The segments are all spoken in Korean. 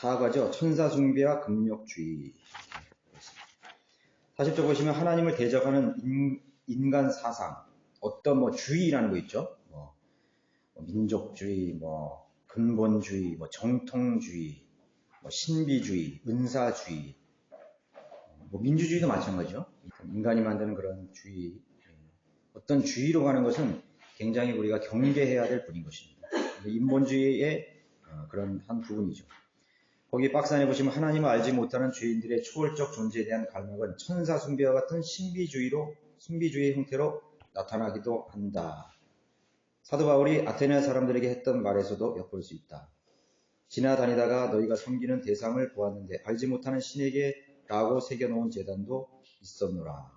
4과죠. 천사숭배와 금욕주의. 40쪽 보시면 하나님을 대적하는 인간 사상, 어떤 뭐 주의라는 거 있죠. 민족주의, 근본주의, 정통주의, 신비주의, 은사주의, 민주주의도 마찬가지죠. 인간이 만드는 그런 주의, 어떤 주의로 가는 것은 굉장히 우리가 경계해야 될 분인 것입니다. 인본주의의 그런 한 부분이죠. 거기 박스 안에 보시면 하나님을 알지 못하는 죄인들의 초월적 존재에 대한 갈망은 천사 숭배와 같은 신비주의 형태로 나타나기도 한다. 사도 바울이 아테네 사람들에게 했던 말에서도 엿볼 수 있다. 지나다니다가 너희가 섬기는 대상을 보았는데 알지 못하는 신에게 라고 새겨놓은 제단도 있었노라.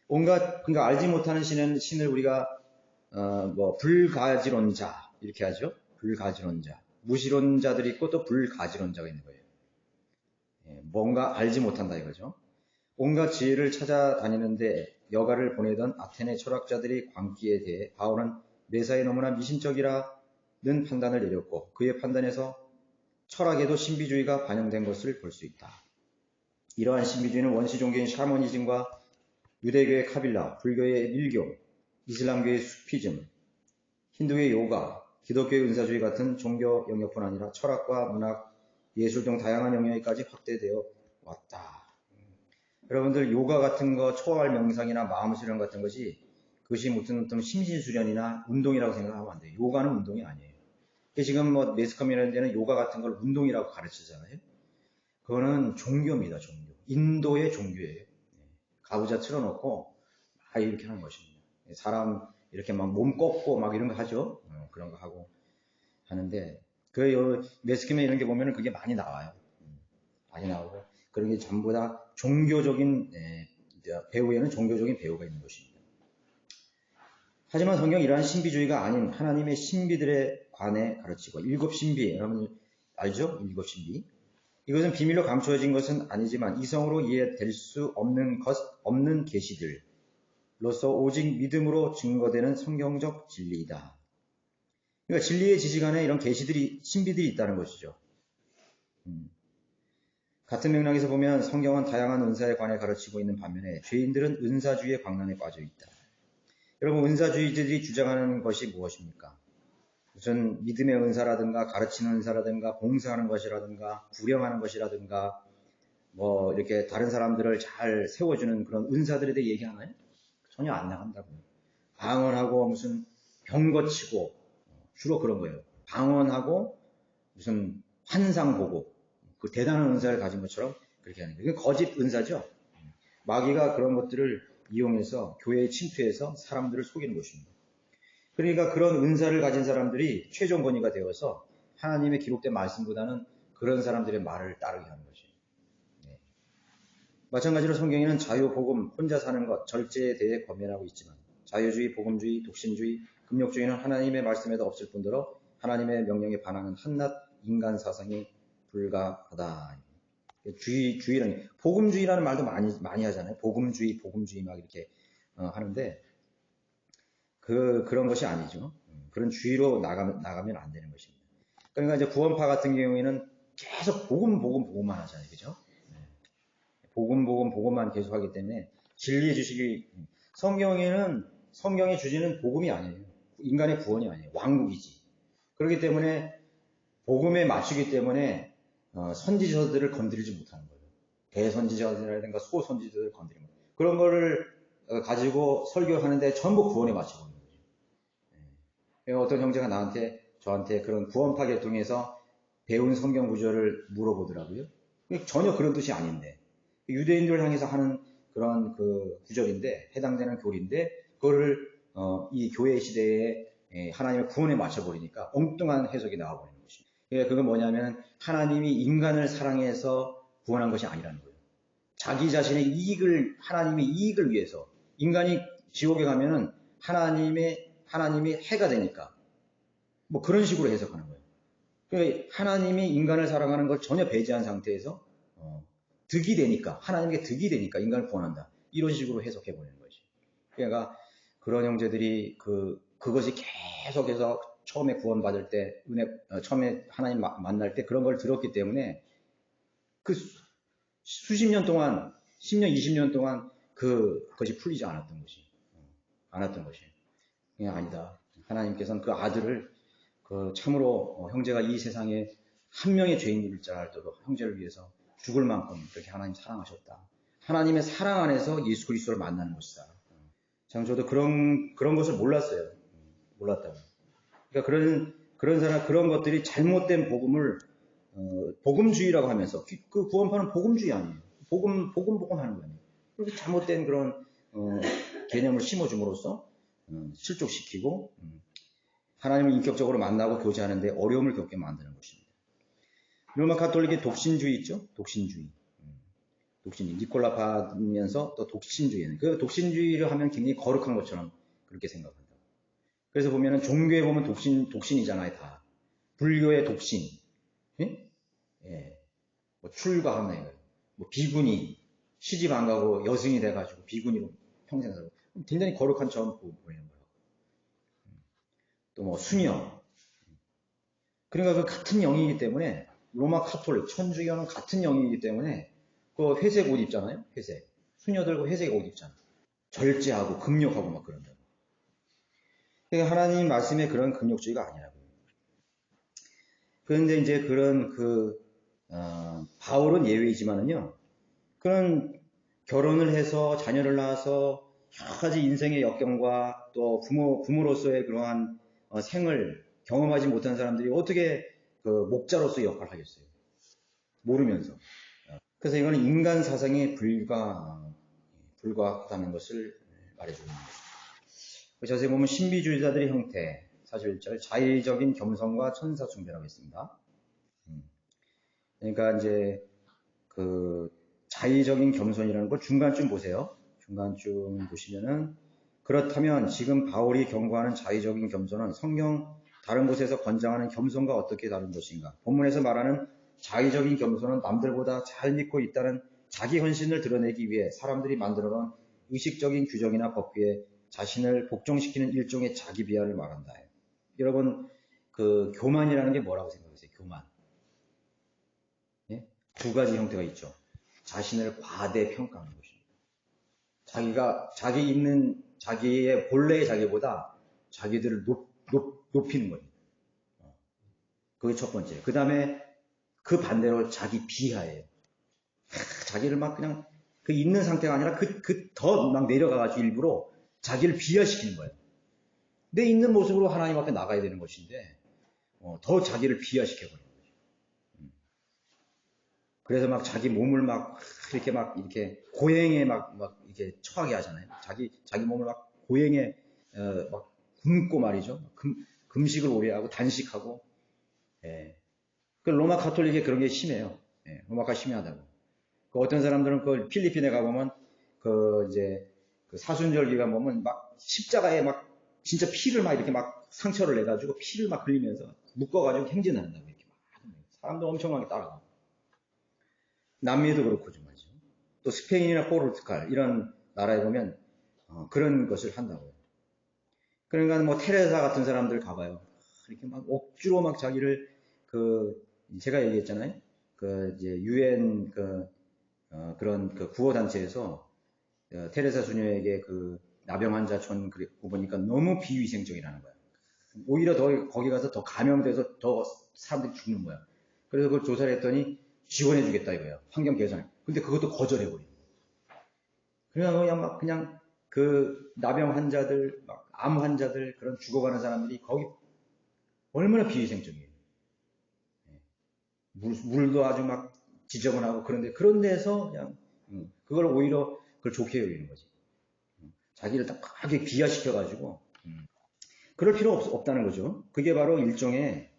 그러니까 알지 못하는 신을 우리가 불가지론자 이렇게 하죠. 불가지론자. 무시론자들이 있고 또 불가지론자가 있는 거예요. 뭔가 알지 못한다 이거죠. 온갖 지혜를 찾아다니는데 여가를 보내던 아테네 철학자들의 광기에 대해 바울은 매사에 너무나 미심적이라는 판단을 내렸고 그의 판단에서 철학에도 신비주의가 반영된 것을 볼 수 있다. 이러한 신비주의는 원시 종교인 샤머니즘과 유대교의 카빌라, 불교의 밀교, 이슬람교의 수피즘, 힌두의 요가, 기독교의 은사주의 같은 종교 영역뿐 아니라 철학과 문학, 예술 등 다양한 영역까지 확대되어 왔다. 여러분들 요가 같은 거, 초월 명상이나 마음수련 같은 것이 그것이 무슨 어떤 심신수련이나 운동이라고 생각하면 안 돼요. 요가는 운동이 아니에요. 지금 매스컴이라는 데는 요가 같은 걸 운동이라고 가르치잖아요. 그거는 종교입니다, 종교. 인도의 종교예요. 가부좌 틀어놓고 막 이렇게 하는 것입니다. 사람 이렇게 막 몸 꺾고 막 이런 거 하죠. 그런 거 하고 하는데 매스컴에 이런 게 보면은 그게 많이 나와요. 많이 나오고 그런 게 전부 다 종교적인 배우에는 종교적인 배우가 있는 것입니다. 하지만 성경 이러한 신비주의가 아닌 하나님의 신비들에 관해 가르치고 일곱 신비, 여러분 알죠? 일곱 신비. 이것은 비밀로 감추어진 것은 아니지만 이성으로 이해될 수 없는 계시들로서 오직 믿음으로 증거되는 성경적 진리이다. 그러니까 진리의 지식 안에 이런 계시들이, 신비들이 있다는 것이죠. 같은 맥락에서 보면 성경은 다양한 은사에 관해 가르치고 있는 반면에 죄인들은 은사주의의 광란에 빠져 있다. 여러분, 은사주의자들이 주장하는 것이 무엇입니까? 무슨 믿음의 은사라든가 가르치는 은사라든가 봉사하는 것이라든가 구령하는 것이라든가 이렇게 다른 사람들을 잘 세워주는 그런 은사들에 대해 얘기하나요? 전혀 안 나간다고요. 방언하고 무슨 병 고치고 주로 그런 거예요. 방언하고 무슨 환상 보고 그 대단한 은사를 가진 것처럼 그렇게 하는 거예요. 이게 거짓 은사죠. 마귀가 그런 것들을 이용해서 교회에 침투해서 사람들을 속이는 것입니다. 그러니까 그런 은사를 가진 사람들이 최종 권위가 되어서 하나님의 기록된 말씀보다는 그런 사람들의 말을 따르게 하는 것이에요. 마찬가지로 성경에는 자유, 복음, 혼자 사는 것, 절제에 대해 권면하고 있지만 자유주의, 복음주의, 독신주의, 금욕주의는 하나님의 말씀에도 없을 뿐더러 하나님의 명령에 반하는 한낱 인간 사상이 불가하다. 주의라는 복음주의라는 말도 많이 하잖아요. 복음주의 막 이렇게 하는데 그런 것이 아니죠. 그런 주의로 나가면 안 되는 것입니다. 그러니까 이제 구원파 같은 경우에는 계속 복음만 하잖아요. 그죠? 복음만 계속 하기 때문에 진리의 지식이 성경의 주제는 복음이 아니에요. 인간의 구원이 아니에요. 왕국이지. 그렇기 때문에 복음에 맞추기 때문에 선지자들을 건드리지 못하는 거예요. 대선지자들이라든가 소선지자들을 건드리는 거예요. 그런 거를 가지고 설교하는데 전부 구원에 맞춰버리는 거죠. 어떤 형제가 저한테 그런 구원파 계통에서 배운 성경 구절을 물어보더라고요. 전혀 그런 뜻이 아닌데 유대인들을 향해서 하는 그런 그 구절인데 해당되는 교리인데 그거를 이 교회 시대에 하나님의 구원에 맞춰버리니까 엉뚱한 해석이 나와버리는 것입니다. 그러니까 그건 뭐냐면 하나님이 인간을 사랑해서 구원한 것이 아니라는 거예요. 자기 자신의 하나님의 이익을 위해서 인간이 지옥에 가면은 하나님이 해가 되니까 그런 식으로 해석하는 거예요. 그러니까 하나님이 인간을 사랑하는 걸 전혀 배제한 상태에서 득이 되니까 하나님께 득이 되니까 인간을 구원한다. 이런 식으로 해석해 버리는 거지. 그러니까 그런 형제들이 그것이 계속해서 처음에 구원받을 때, 처음에 하나님 만날 때 그런 걸 들었기 때문에 그 수십 년 동안, 10년, 20년 동안 그것이 풀리지 않았던 것이. 그냥 아니다. 하나님께서는 그 아들을 참으로 형제가 이 세상에 한 명의 죄인일 줄 알더라도 형제를 위해서 죽을 만큼 그렇게 하나님 사랑하셨다. 하나님의 사랑 안에서 예수 그리스도를 만나는 것이다. 참 저도 그런 것을 몰랐어요. 몰랐다고. 그러니까 그런 사람, 그런 것들이 잘못된 복음을, 복음주의라고 하면서, 그 구원파는 복음주의 아니에요. 복음 하는 거예요. 그렇게 잘못된 그런, 개념을 심어줌으로써, 실족시키고, 하나님을 인격적으로 만나고 교제하는데 어려움을 겪게 만드는 것입니다. 로마 가톨릭의 독신주의 있죠? 독신주의. 니콜라 받으면서 또 독신주의는. 그 독신주의를 하면 굉장히 거룩한 것처럼 그렇게 생각합니다. 그래서 보면은 종교에 보면 독신이잖아요, 다. 불교의 독신. 예? 예. 뭐 출가하는 거예요. 뭐 비구니. 시집 안 가고 여승이 돼가지고 비구니로 평생 살고. 굉장히 거룩한 처음 보이는 거예요. 또 뭐 수녀. 그러니까 그 같은 영이기 때문에 로마 카톨릭, 천주교는 같은 영이기 때문에 그 회색 옷 입잖아요. 회색. 수녀들고 회색 옷 입잖아. 절제하고 금욕하고 막 그런다고. 그러니까 하나님 말씀에 그런 금욕주의가 아니라고요. 그런데 이제 그런 바울은 예외이지만은요. 그런 결혼을 해서 자녀를 낳아서 여러 가지 인생의 역경과 또 부모로서의 그러한 생을 경험하지 못한 사람들이 어떻게 그 목자로서 역할을 하겠어요? 모르면서. 그래서 이거는 인간 사상에 불과하다는 것을 말해주는 겁니다. 자세히 보면 신비주의자들의 형태, 41절, 자의적인 겸손과 천사 숭배라고 했습니다. 그러니까 이제 그 자의적인 겸손이라는 걸 중간쯤 보세요. 중간쯤 보시면은 그렇다면 지금 바울이 경고하는 자의적인 겸손은 성경 다른 곳에서 권장하는 겸손과 어떻게 다른 것인가? 본문에서 말하는 자의적인 겸손은 남들보다 잘 믿고 있다는 자기 헌신을 드러내기 위해 사람들이 만들어놓은 의식적인 규정이나 법규에 자신을 복종시키는 일종의 자기 비하를 말한다. 여러분, 그 교만이라는 게 뭐라고 생각하세요? 교만. 예? 두 가지 형태가 있죠. 자신을 과대평가하는 것입니다. 자기의 본래의 자기보다 자기들을 높이는 거예요. 그게 첫 번째. 그 다음에 그 반대로 자기 비하예요. 자기를 막 그냥 그 있는 상태가 아니라 더 막 내려가가지고 일부러 자기를 비하시키는 거예요. 내 있는 모습으로 하나님 앞에 나가야 되는 것인데 더 자기를 비하시켜버리는 거죠. 그래서 막 자기 몸을 막 이렇게 고행에 막 이렇게 처하게 하잖아요. 자기 몸을 막 고행에 막 굶고 말이죠. 금식을 오래 하고 단식하고. 예. 그 로마 가톨릭에 그런 게 심해요. 예. 로마가 심하다고. 그 어떤 사람들은 그 필리핀에 가보면 이제 그 사순절 기간 보면 막 십자가에 막 진짜 피를 막 이렇게 막 상처를 내가지고 피를 막 흘리면서 묶어가지고 행진을 한다고 이렇게 막 사람들 엄청나게 따라가고. 남미도 그렇고 좀 말이죠. 또 스페인이나 포르투갈 이런 나라에 보면 그런 것을 한다고요. 그러니까 뭐 테레사 같은 사람들 가봐요. 이렇게 막 억지로 막 자기를 제가 얘기했잖아요. 이제 유엔 그런 구호 단체에서 테레사 수녀에게 나병 환자 전 보니까 너무 비위생적이라는 거야. 오히려 더 거기 가서 더 감염돼서 더 사람들이 죽는 거야. 그래서 그걸 조사를 했더니 지원해주겠다 이거야. 환경 개선. 근데 그것도 거절해버리는 거야. 그냥 나병 환자들, 암 환자들, 그런 죽어가는 사람들이 거기 얼마나 비위생적이에요. 물도 아주 막 지저분하고 그런 데서 그냥 그걸 오히려 그걸 좋게 여기는 거지. 자기를 딱 하게 비하시켜가지고 그럴 필요 없다는 거죠. 그게 바로 일종의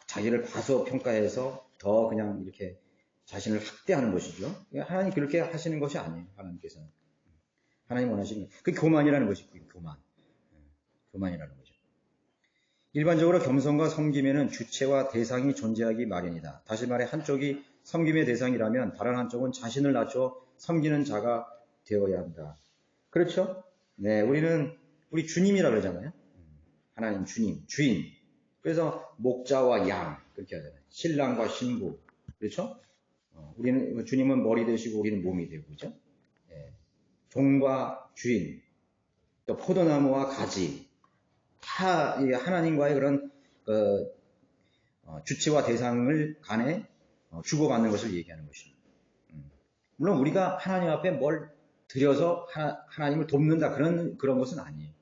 자기를 과소평가해서 더 그냥 이렇게 자신을 학대하는 것이죠. 하나님 그렇게 하시는 것이 아니에요. 하나님께서는. 하나님 원하시는 그 교만이라는 것이 교만이라는 거죠. 일반적으로 겸손과 섬김에는 주체와 대상이 존재하기 마련이다. 다시 말해 한쪽이 섬김의 대상이라면 다른 한쪽은 자신을 낮춰 섬기는 자가 되어야 한다. 그렇죠? 네, 우리 주님이라 그러잖아요. 하나님 주님, 주인. 그래서 목자와 양 그렇게 하잖아요. 신랑과 신부. 그렇죠? 우리는 주님은 머리 되시고 우리는 몸이 되고 그죠? 예. 종과 주인, 또 포도나무와 가지 다 하나님과의 그런 주체와 대상을 간에 주고받는 것을 얘기하는 것입니다. 물론 우리가 하나님 앞에 뭘 드려서 하나님을 돕는다 그런 것은 아니에요.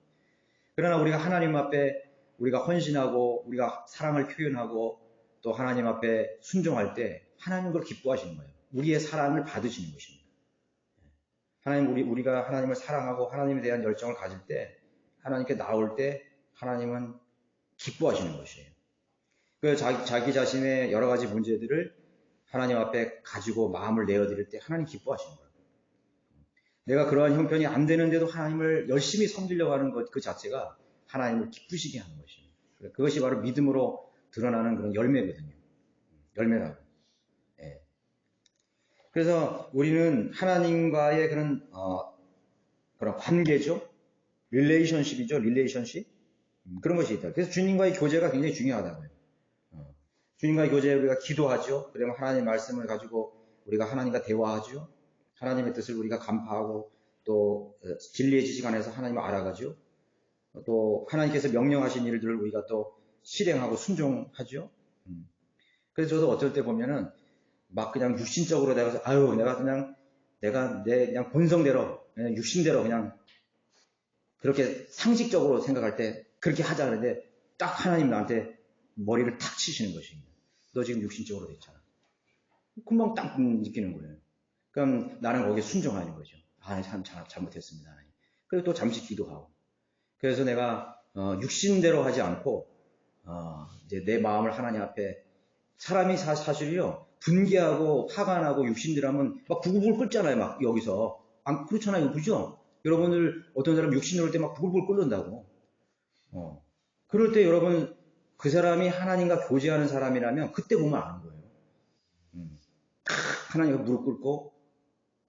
그러나 우리가 하나님 앞에 우리가 헌신하고 우리가 사랑을 표현하고 또 하나님 앞에 순종할 때 하나님 그걸 기뻐하시는 거예요. 우리의 사랑을 받으시는 것입니다. 하나님 우리가 하나님을 사랑하고 하나님에 대한 열정을 가질 때 하나님께 나올 때 하나님은 기뻐하시는 것이에요. 그 자기 자신의 여러 가지 문제들을 하나님 앞에 가지고 마음을 내어드릴 때 하나님 기뻐하시는 거예요. 내가 그러한 형편이 안 되는데도 하나님을 열심히 섬기려고 하는 것 그 자체가 하나님을 기쁘시게 하는 것입니다. 그것이 바로 믿음으로 드러나는 그런 열매거든요. 열매라고. 예. 그래서 우리는 하나님과의 그런 관계죠. 릴레이션십이죠. 릴레이션십. 그런 것이 있다. 그래서 주님과의 교제가 굉장히 중요하다고요. 주님과의 교제에 우리가 기도하죠. 그러면 하나님의 말씀을 가지고 우리가 하나님과 대화하죠. 하나님의 뜻을 우리가 간파하고 또 진리의 지식 안에서 하나님을 알아가죠. 또 하나님께서 명령하신 일들을 우리가 또 실행하고 순종하죠. 그래서 저도 어쩔 때 보면은 막 그냥 육신적으로 내가 그냥 내 그냥 본성대로 그냥 육신대로 그냥 그렇게 상식적으로 생각할 때 그렇게 하자 그러는데 딱 하나님 나한테 머리를 탁 치시는 것입니다. 너 지금 육신적으로 됐잖아. 금방 딱 느끼는 거예요. 그럼 나는 거기에 순종하는 거죠. 참 잘못했습니다. 하나님. 그리고 또 잠시 기도하고. 그래서 내가 육신대로 하지 않고 이제 내 마음을 하나님 앞에 사람이 사실요 분개하고 화가 나고 육신대로 하면 막 부글부글 끓잖아요. 막 여기서 안 그렇잖아요. 그죠? 여러분들 어떤 사람 육신으로 할 때 막 부글부글 끓는다고. 그럴 때 여러분 그 사람이 하나님과 교제하는 사람이라면 그때 보면 아는 거예요. 하나님과 무릎 꿇고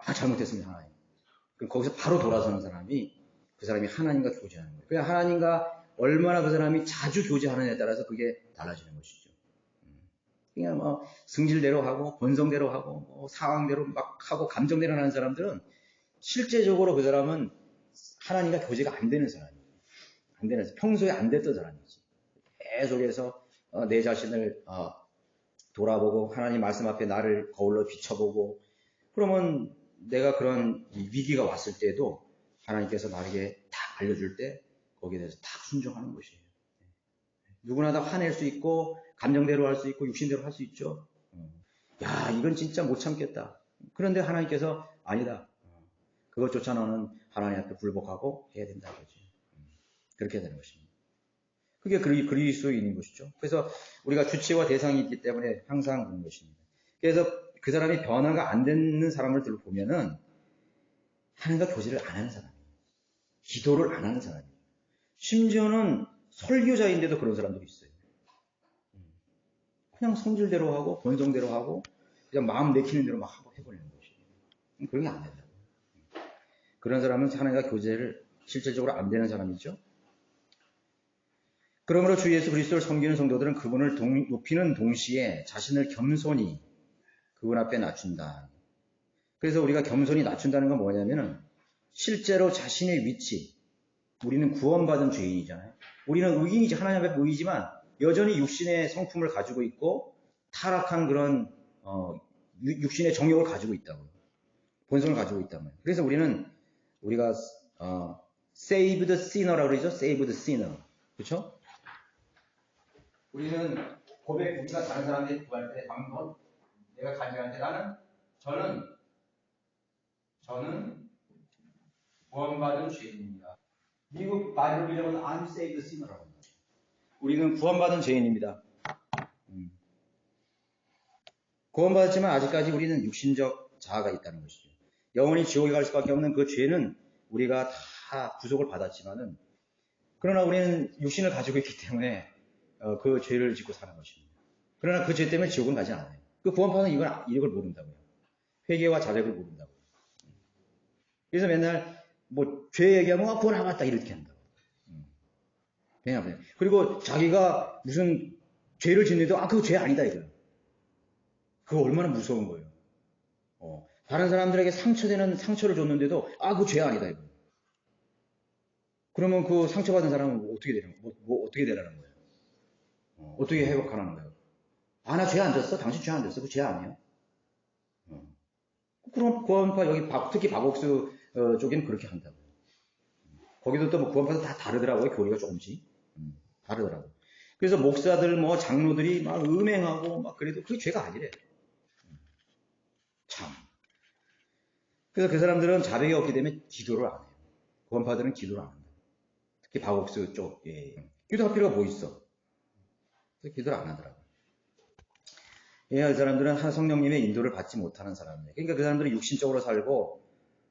잘못했습니다. 하나님. 그럼 거기서 바로 돌아서는 사람이 그 사람이 하나님과 교제하는 거예요. 그냥 하나님과 얼마나 그 사람이 자주 교제하느냐에 따라서 그게 달라지는 것이죠. 그냥 뭐 승질대로 하고 본성대로 하고 뭐 상황대로 막 하고 감정대로 하는 사람들은 실제적으로 그 사람은 하나님과 교제가 안 되는 사람이에요. 안 되는 평소에 안 됐던 사람이지. 계속해서 내 자신을 돌아보고 하나님 말씀 앞에 나를 거울로 비춰보고 그러면 내가 그런 위기가 왔을 때도 하나님께서 나에게 다 알려줄 때 거기에 대해서 다 순종하는 것이에요. 누구나 다 화낼 수 있고 감정대로 할 수 있고 육신대로 할 수 있죠. 야 이건 진짜 못 참겠다. 그런데 하나님께서 아니다. 그것조차 너는 하나님 앞에 굴복하고 해야 된다. 그러지. 그렇게 되는 것입니다. 그게 그리스도인인 것이죠. 그래서 우리가 주체와 대상이 있기 때문에 항상 그런 것입니다. 그래서 그 사람이 변화가 안 되는 사람을 보면은 하나님과 교제를 안 하는 사람이에요. 기도를 안 하는 사람이에요. 심지어는 설교자인데도 그런 사람들이 있어요. 그냥 성질대로 하고 본성대로 하고 그냥 마음 내키는 대로 막 하고 해버리는 것이에요. 그런 게 안 된다고. 그런 사람은 하나님과 교제를 실질적으로 안 되는 사람이죠. 그러므로 주 예수 그리스도를 섬기는 성도들은 그분을 높이는 동시에 자신을 겸손히 그분 앞에 낮춘다. 그래서 우리가 겸손히 낮춘다는 건 뭐냐면은 실제로 자신의 위치, 우리는 구원받은 죄인이잖아요. 우리는 의인이지, 하나님 앞에 의이지만 여전히 육신의 성품을 가지고 있고 타락한 그런 육신의 정욕을 가지고 있다고요. 본성을 가지고 있다고요. 그래서 우리가 saved sinner라고 그러죠. saved sinner. 그렇죠? 우리가 다른 사람들이 구할 때 한번 내가 간증할 때 저는 구원받은 죄인입니다. 미국 바이블 비전은 unsaved sinner라고 합니다. 우리는 구원받은 죄인입니다. 구원받았지만 아직까지 우리는 육신적 자아가 있다는 것이죠. 영원히 지옥에 갈 수밖에 없는 그 죄는 우리가 다 구속을 받았지만은 그러나 우리는 육신을 가지고 있기 때문에 그 죄를 짓고 사는 것입니다. 그러나 그 죄 때문에 지옥은 가지 않아요. 그 구원받은 이걸 모른다고요. 회개와 자백을 모른다고요. 그래서 맨날 뭐 죄 얘기하면 구원 안 왔다 이렇게 한다고. 왜냐면 그리고 자기가 무슨 죄를 짓는데도 그거 죄 아니다 이거예요. 그거 얼마나 무서운 거예요. 다른 사람들에게 상처되는 상처를 줬는데도 그거 죄 아니다 이거. 그러면 그 상처받은 사람은 어떻게 되는 어떻게 되라는 거예요? 어떻게 회복하라는 거예요? 나 죄 안 졌어? 당신 죄 안 졌어? 그 죄 아니에요? 그럼 구원파 여기 특히 박옥수 쪽에는 그렇게 한다고요. 거기도 또 뭐 구원파도 다 다르더라고요. 교리가 조금씩 다르더라고요. 그래서 목사들 뭐 장로들이 막 음행하고 막 그래도 그게 죄가 아니래. 참. 그래서 그 사람들은 자백이 없기 때문에 기도를 안 해요. 구원파들은 기도를 안 한다. 특히 박옥수 쪽, 기도할 필요가 뭐 있어? 그래서 기도를 안 하더라고요. 그 사람들은 성령님의 인도를 받지 못하는 사람이에요. 그러니까 그 사람들은 육신적으로 살고,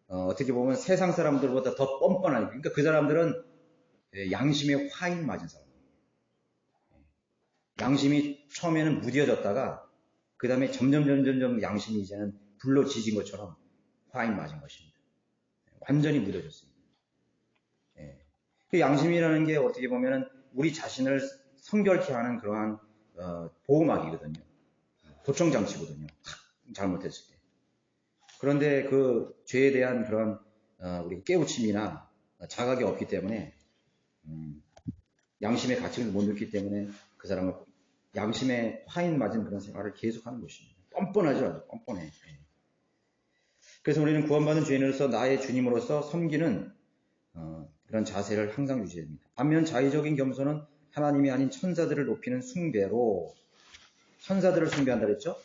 어떻게 보면 세상 사람들보다 더 뻔뻔하니까. 그러니까 그 사람들은 양심에 화인 맞은 사람이에요. 양심이 처음에는 무뎌졌다가, 그 다음에 점점 양심이 이제는 불로 지진 것처럼 화인 맞은 것입니다. 완전히 무뎌졌습니다. 그 양심이라는 게 어떻게 보면은 우리 자신을 성결케 하는 그러한 보호막이거든요. 도청장치거든요. 잘못했을 때. 그런데 그 죄에 대한 그런 우리 깨우침이나 자각이 없기 때문에 양심의 가치를 못 느끼기 때문에 그 사람은 양심에 화인 맞은 그런 생활을 계속하는 것입니다. 뻔뻔하죠. 아주 뻔뻔해. 그래서 우리는 구원받은 죄인으로서 나의 주님으로서 섬기는 그런 자세를 항상 유지해야 됩니다. 반면 자의적인 겸손은 하나님이 아닌 천사들을 높이는 숭배로 천사들을 숭배한다 그랬죠?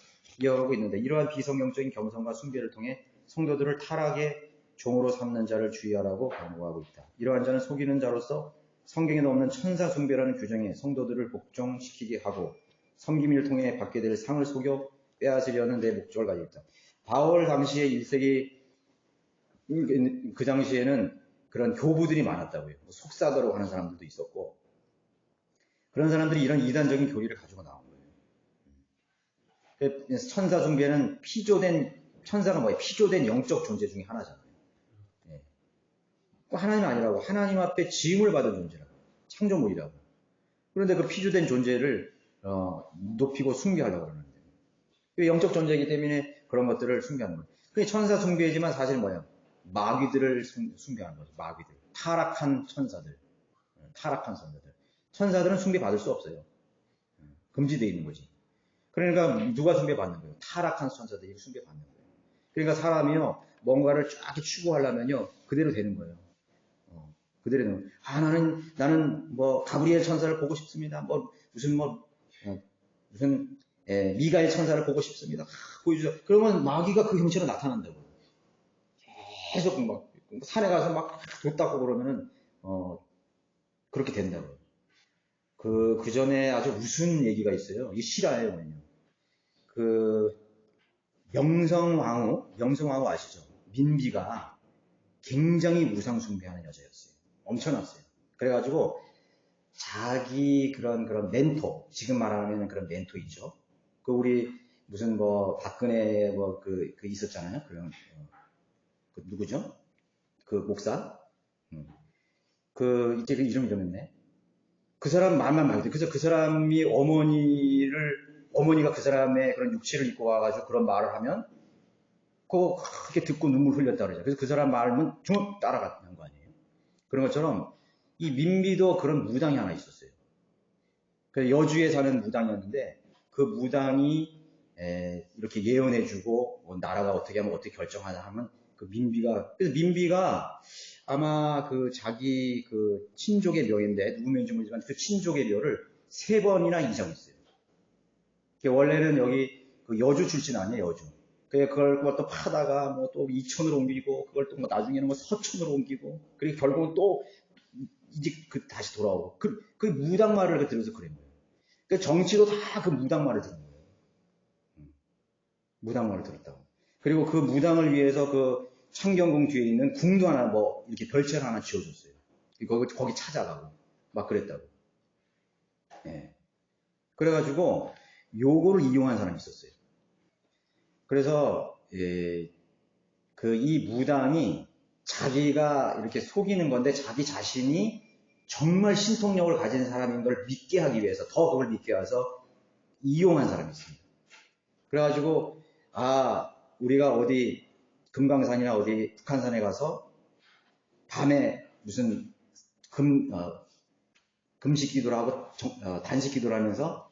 이어가고 있는데 이러한 비성경적인 겸손과 숭배를 통해 성도들을 타락의 종으로 삼는 자를 주의하라고 권고하고 있다. 이러한 자는 속이는 자로서 성경에 없는 천사 숭배라는 규정에 성도들을 복종시키게 하고 섬김을 통해 받게 될 상을 속여 빼앗으려는 내 목적을 가지고 있다. 바울 당시에 1세기 그 당시에는 그런 교부들이 많았다고요. 속사도라고 하는 사람들도 있었고 그런 사람들이 이런 이단적인 교리를 가지고 나온 거예요. 천사 숭배는 천사가 뭐예요? 피조된 영적 존재 중에 하나잖아요. 하나님 아니라고. 하나님 앞에 지음을 받은 존재라고. 창조물이라고. 그런데 그 피조된 존재를 높이고 숭배하려고 그러는데 영적 존재이기 때문에 그런 것들을 숭배하는 거예요. 그게 천사 숭배이지만 사실 뭐예요? 마귀들을 숭배하는 거죠. 마귀들. 타락한 천사들. 타락한 천사들. 천사들은 숭배받을 수 없어요. 금지되어 있는 거지. 그러니까 누가 숭배받는 거예요? 타락한 천사들이 숭배받는 거예요. 그러니까 사람이요. 뭔가를 쫙 추구하려면요. 그대로 되는 거예요. 그대로 되는 거예요. 나는 뭐 가브리엘 천사를 보고 싶습니다. 무슨 미가엘 천사를 보고 싶습니다. 보여주죠. 그러면 마귀가 그 형체로 나타난다고. 계속 막 산에 가서 막 돋닦고 그러면은 그렇게 된다고요. 그 전에 아주 무슨 얘기가 있어요. 이게 실화예요, 그냥. 명성왕후 아시죠? 민비가 굉장히 우상숭배하는 여자였어요. 엄청났어요. 그래가지고 자기 그런 멘토, 지금 말하면 그런 멘토 있죠. 우리 무슨 박근혜 그 있었잖아요. 그 누구죠? 그 목사? 이제 그 이름 잊었네. 그 사람 말만 말도. 그래서 그 사람이 어머니가 그 사람의 그런 육체를 입고 와가지고 그런 말을 하면, 그거 그렇게 듣고 눈물 흘렸다 그러죠. 그래서 그 사람 말은 쭉 따라가는 거 아니에요. 그런 것처럼 이 민비도 그런 무당이 하나 있었어요. 여주에 사는 무당이었는데 그 무당이 이렇게 예언해주고 나라가 어떻게 하면 어떻게 결정하자 하면 그래서 민비가 아마 자기 친족의 묘인데 누구 묘인지 모르지만 그 친족의 묘를 3번이나 이정했어요. 원래는 여기 여주 출신 아니에요, 여주. 그걸 또 파다가 또 이천으로 옮기고 그걸 또 나중에는 서천으로 옮기고 그리고 결국은 또 이제 다시 돌아오고 그 무당 말을 들어서 그런 거예요. 정치도 다 그 무당 말을 들은 거예요. 무당 말을 들었다고. 그리고 그 무당을 위해서 그 창경궁 뒤에 있는 궁도 하나 이렇게 별채를 하나 지어줬어요. 거기 찾아가고 막 그랬다고. 그래가지고 요거를 이용한 사람이 있었어요. 그래서 이 무당이 자기가 이렇게 속이는 건데 자기 자신이 정말 신통력을 가진 사람인 걸 믿게 하기 위해서 더 그걸 믿게 해서 이용한 사람이 있습니다. 그래가지고 우리가 어디 금강산이나 어디 북한산에 가서 밤에 무슨 금식 기도를 하고 단식 기도를 하면서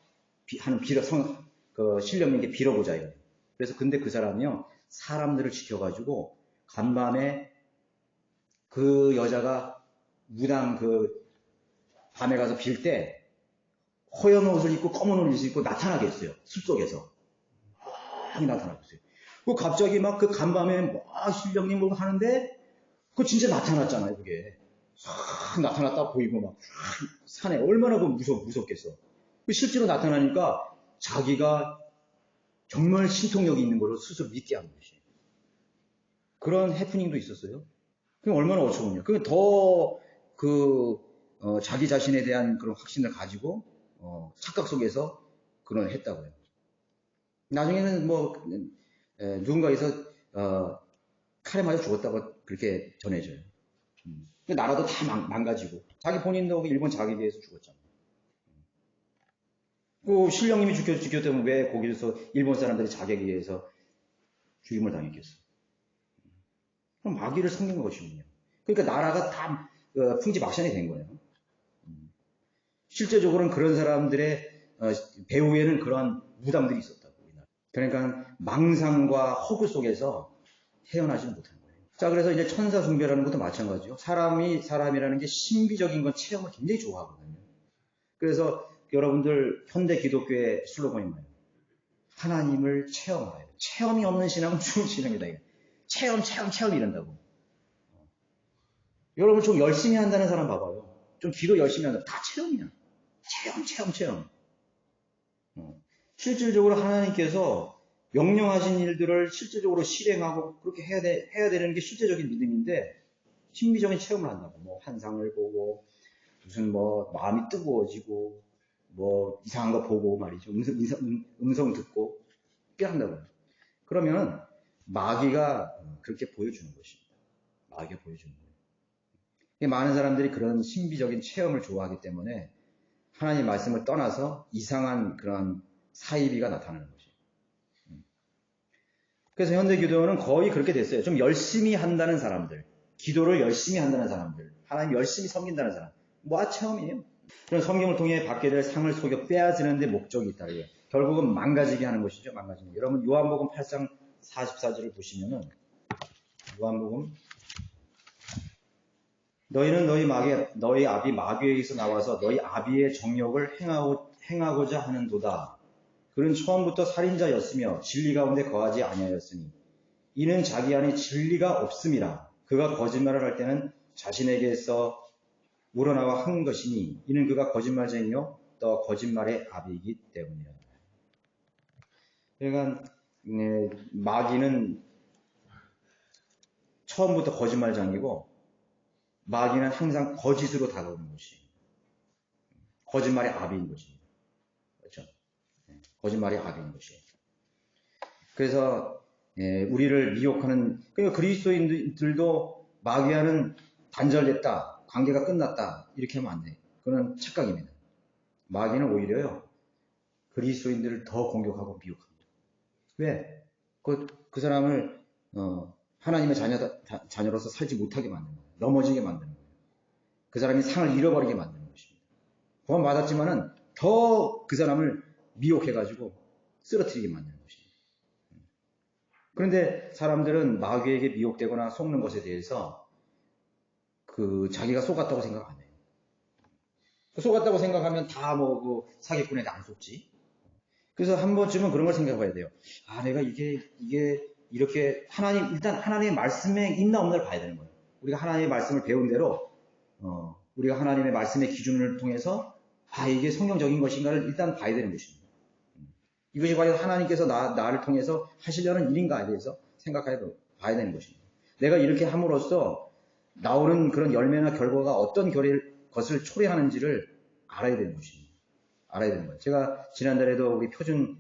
신령님께 빌어보자 이거예요. 그래서 근데 그 사람이요 사람들을 지켜가지고 간밤에 그 여자가 무당 밤에 가서 빌 때 허연 옷을 입고 검은 옷을 입고 나타나게 했어요. 숲속에서 나타나고 있어요. 갑자기 막 그 간밤에 신령님 뭐 하는데 그거 진짜 나타났잖아요. 그게 싹 나타났다 보이고 막 산에 얼마나 무섭겠어. 실제로 나타나니까 자기가 정말 신통력이 있는 걸로 스스로 믿게 하는 것이. 그런 해프닝도 있었어요. 그럼 얼마나 어처구니요. 그게 더 자기 자신에 대한 그런 확신을 가지고 착각 속에서 그런 했다고요. 나중에는 누군가에서 칼에 맞아 죽었다고 그렇게 전해져요. 나라도 다 망가지고 자기 본인도 일본 자기계에서 죽었잖아요. 신령님이 죽였다면 왜 거기서 일본 사람들이 자객에 의해서 죽임을 당했겠어? 그럼 마귀를 섬긴 것이군요. 그러니까 나라가 다 풍지박산이 된 거예요. 실제적으로는 그런 사람들의 배후에는 그런 무당들이 있었다고. 그러니까 망상과 허구 속에서 헤어나지는 못한 거예요. 자, 그래서 이제 천사 숭배라는 것도 마찬가지죠. 사람이라는 게 신비적인 건 체험을 굉장히 좋아하거든요. 그래서 여러분들 현대 기독교의 슬로건이 뭐예요? 하나님을 체험하라. 체험이 없는 신앙은 죽은 신앙이다. 체험 이런다고. 여러분 좀 열심히 한다는 사람 봐봐요. 좀 기도 열심히 한다. 다 체험이야. 체험. 실질적으로 하나님께서 명령하신 일들을 실질적으로 실행하고 그렇게 해야 되는 게 실제적인 믿음인데 신비적인 체험을 한다고. 환상을 보고 무슨 마음이 뜨거워지고 이상한 거 보고 말이죠. 음성 듣고 깨한다고요. 그러면 마귀가 그렇게 보여주는 것입니다. 마귀가 보여주는 거예요. 많은 사람들이 그런 신비적인 체험을 좋아하기 때문에 하나님 말씀을 떠나서 이상한 그런 사이비가 나타나는 거죠. 그래서 현대 기도는 거의 그렇게 됐어요. 좀 열심히 한다는 사람들, 기도를 열심히 한다는 사람들, 하나님 열심히 섬긴다는 사람, 체험이에요. 그런 성경을 통해 받게 될 상을 속여 빼앗으는 데 목적이 있다. 결국은 망가지게 하는 것이죠. 망가지는. 여러분 요한복음 8장 44절을 보시면은 요한복음 너희는 너희 아비 마귀에게서 나와서 너희 아비의 정욕을 행하고자 하는도다. 그는 처음부터 살인자였으며 진리 가운데 거하지 아니하였으니 이는 자기 안에 진리가 없음이라. 그가 거짓말을 할 때는 자신에게서 우러나와 한 것이니 이는 그가 거짓말쟁이요 또 거짓말의 아비이기 때문이라. 그러니까 마귀는 처음부터 거짓말장이고 마귀는 항상 거짓으로 다가오는 것이 거짓말의 아비인 것입니다. 그렇죠? 거짓말의 아비인 것이에요. 그래서 우리를 미혹하는 그러니까 그리스도인들도 마귀와는 단절됐다, 관계가 끝났다 이렇게 하면 안 돼요. 그건 착각입니다. 마귀는 오히려요 그리스도인들을 더 공격하고 미혹합니다. 왜? 그 사람을 하나님의 자녀로서 살지 못하게 만드는 거예요. 넘어지게 만드는 거예요. 그 사람이 상을 잃어버리게 만드는 것입니다. 구원 받았지만은 더 그 사람을 미혹해가지고 쓰러뜨리게 만드는 것입니다. 그런데 사람들은 마귀에게 미혹되거나 속는 것에 대해서 자기가 속았다고 생각 안 해요. 속았다고 생각하면 다 사기꾼에게 안 속지. 그래서 한 번쯤은 그런 걸 생각해 봐야 돼요. 내가 이게 이렇게 일단 하나님의 말씀에 있나 없나를 봐야 되는 거예요. 우리가 하나님의 말씀을 배운 대로, 우리가 하나님의 말씀의 기준을 통해서, 이게 성경적인 것인가를 일단 봐야 되는 것입니다. 이것이 과연 하나님께서 나를 통해서 하시려는 일인가에 대해서 봐야 되는 것입니다. 내가 이렇게 함으로써 나오는 그런 열매나 결과가 어떤 것을 초래하는지를 알아야 되는 것입니다. 알아야 되는 거예요. 제가 지난달에도 우리 표준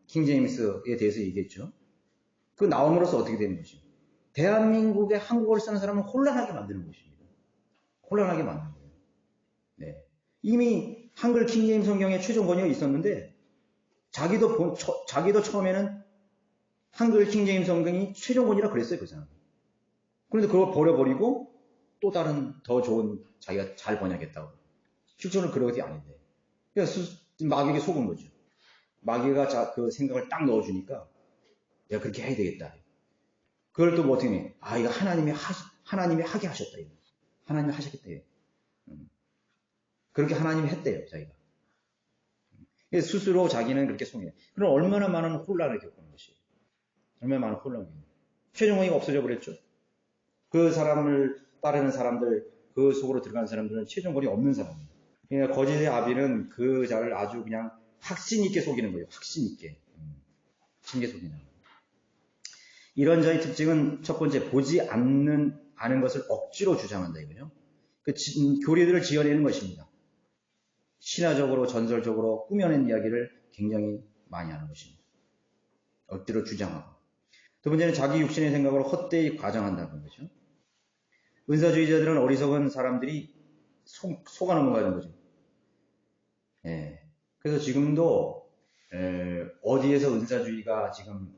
킹제임스에 대해서 얘기했죠. 그 나옴으로써 어떻게 되는 것입니다. 대한민국의 한국어를 쓰는 사람은 혼란하게 만드는 것입니다. 혼란하게 만드는 거예요. 이미 한글 킹제임 성경에 최종 번역이 있었는데 자기도 처음에는 한글 킹제임 성경이 최종 번역이라 그랬어요, 그 사람. 그런데 그걸 버려버리고 또 다른 더 좋은 자기가 잘 번역했다고. 실제로는 그런 것이 아닌데. 그래서 마귀에게 속은 거죠. 마귀가 그 생각을 딱 넣어주니까 내가 그렇게 해야 되겠다. 그걸 또 뭐 어떻게 해? 이거 하나님이 하게 하셨다. 이거. 하나님이 하셨겠다. 그렇게 하나님이 했대요, 자기가. 스스로 자기는 그렇게 속이네. 그럼 얼마나 많은 혼란을 겪는 것이에요. 얼마나 많은 혼란을 겪는 것이에요. 최종 번역이 없어져 버렸죠. 그 사람을 따르는 사람들, 그 속으로 들어간 사람들은 최종 번역이 없는 사람이에요. 그러니까 거짓의 아비는 그 자를 아주 그냥 확신 있게 속이는 거예요. 확신 있게. 신게 속이는 거예요. 이런 자의 특징은 첫 번째, 보지 않은 것을 억지로 주장한다 이거죠. 교리들을 지어내는 것입니다. 신화적으로, 전설적으로 꾸며낸 이야기를 굉장히 많이 하는 것입니다. 억지로 주장하고. 두 번째는 자기 육신의 생각으로 헛되이 과장한다는 거죠. 은사주의자들은 어리석은 사람들이 속아는 건가 이런 거죠. 예. 그래서 지금도 어디에서 은사주의가 지금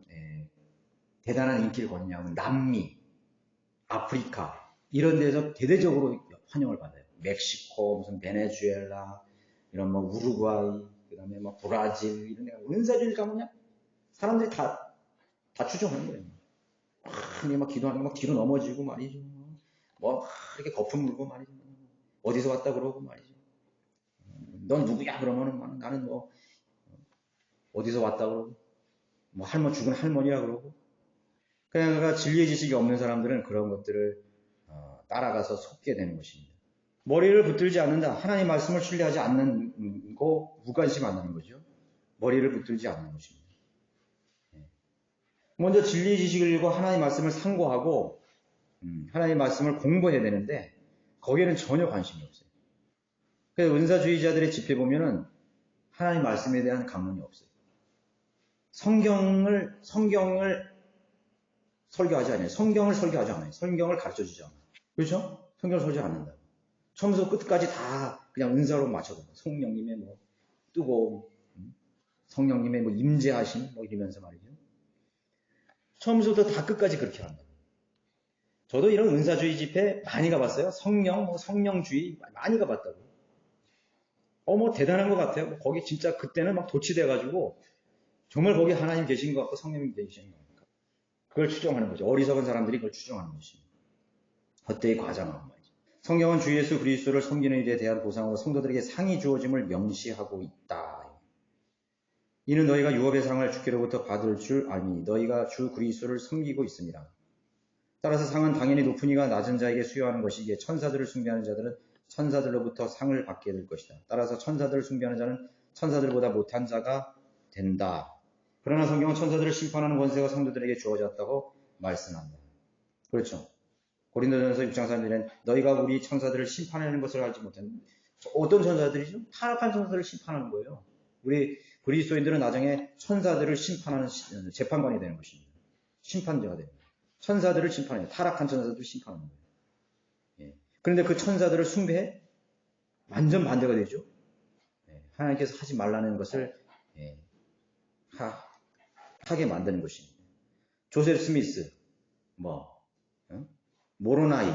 대단한 인기를 거느냐면 남미, 아프리카 이런 데서 대대적으로 환영을 받아요. 멕시코, 무슨 베네수엘라, 이런 뭐 우루과이, 그다음에 뭐 브라질 이런 데 은사주의를 가면 그냥 사람들이 다 추종하는 거예요. 막 기도하는 거 막 뒤로 넘어지고 말이죠. 뭐 이렇게 거품 물고 말이죠. 어디서 왔다 그러고 말이죠. 넌 누구야 그러면은 나는 뭐 어디서 왔다 그러고 뭐 죽은 할머니라 그러고. 그러니까 진리의 지식이 없는 사람들은 그런 것들을 따라가서 속게 되는 것입니다. 머리를 붙들지 않는다. 하나님 말씀을 신뢰하지 않는 거 무관심 안 하는 거죠. 머리를 붙들지 않는 것입니다. 먼저 진리의 지식을 읽고 하나님 말씀을 상고하고 하나님 말씀을 공부해야 되는데 거기에는 전혀 관심이 없어요. 그래서 은사주의자들의 집회 보면은 하나님 말씀에 대한 감흥이 없어요. 성경을 설교하지 않아요. 성경을 설교하지 않아요. 성경을 가르쳐주지 않아요. 그렇죠? 성경을 설교 안 한다. 처음부터 끝까지 다 그냥 은사로 맞춰서 성령님의 뭐 뜨거움, 성령님의 뭐 임재하심 뭐 이러면서 말이죠. 처음부터 다 끝까지 그렇게 한다. 저도 이런 은사주의 집회 많이 가봤어요. 성령주의 많이 가봤다고. 뭐 대단한 것 같아요. 뭐 거기 진짜 그때는 막 도취돼가지고 정말 거기 하나님 계신 것 같고 성령님 계신 것 같고 그걸 추정하는 거죠. 어리석은 사람들이 그걸 추정하는 것입니다. 헛되이 과장하고 말이죠. 성경은 주 예수 그리스도를 섬기는 일에 대한 보상으로 성도들에게 상이 주어짐을 명시하고 있다. 이는 너희가 유업의 상을 주께로부터 받을 줄 알미 너희가 주 그리스도를 섬기고 있습니다. 따라서 상은 당연히 높은 이가 낮은 자에게 수여하는 것이기에 천사들을 숭배하는 자들은 천사들로부터 상을 받게 될 것이다. 따라서 천사들을 숭배하는 자는 천사들보다 못한 자가 된다. 그러나 성경은 천사들을 심판하는 권세가 성도들에게 주어졌다고 말씀한다. 그렇죠. 고린도전서 6장 3절에는 너희가 우리 천사들을 심판하는 것을 알지 못한 어떤 천사들이죠? 타락한 천사들을 심판하는 거예요. 우리 그리스도인들은 나중에 천사들을 심판하는 재판관이 되는 것입니다. 심판자가 되는 거예요. 천사들을 심판해요. 타락한 천사들을 심판하는 거예요. 예. 그런데 그 천사들을 숭배해? 완전 반대가 되죠. 예. 하나님께서 하지 말라는 것을 하게 만드는 것입니다. 조셉 스미스, 모로나이,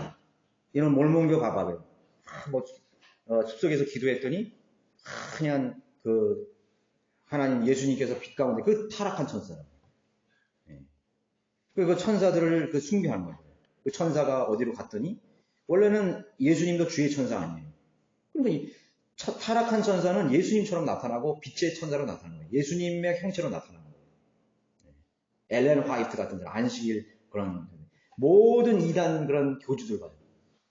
이런 몰몬교 가봐요. 숲속에서 기도했더니, 그냥 하나님 예수님께서 빛 가운데 그 타락한 천사라고. 그 천사들을 숭배하는 거예요. 그 천사가 어디로 갔더니, 원래는 예수님도 주의 천사 아니에요. 그러니까 타락한 천사는 예수님처럼 나타나고 빛의 천사로 나타나는 거예요. 예수님의 형체로 나타나는 거예요. 엘렌 화이트 같은 들, 안식일 그런 모든 이단 그런 교주들 봐요.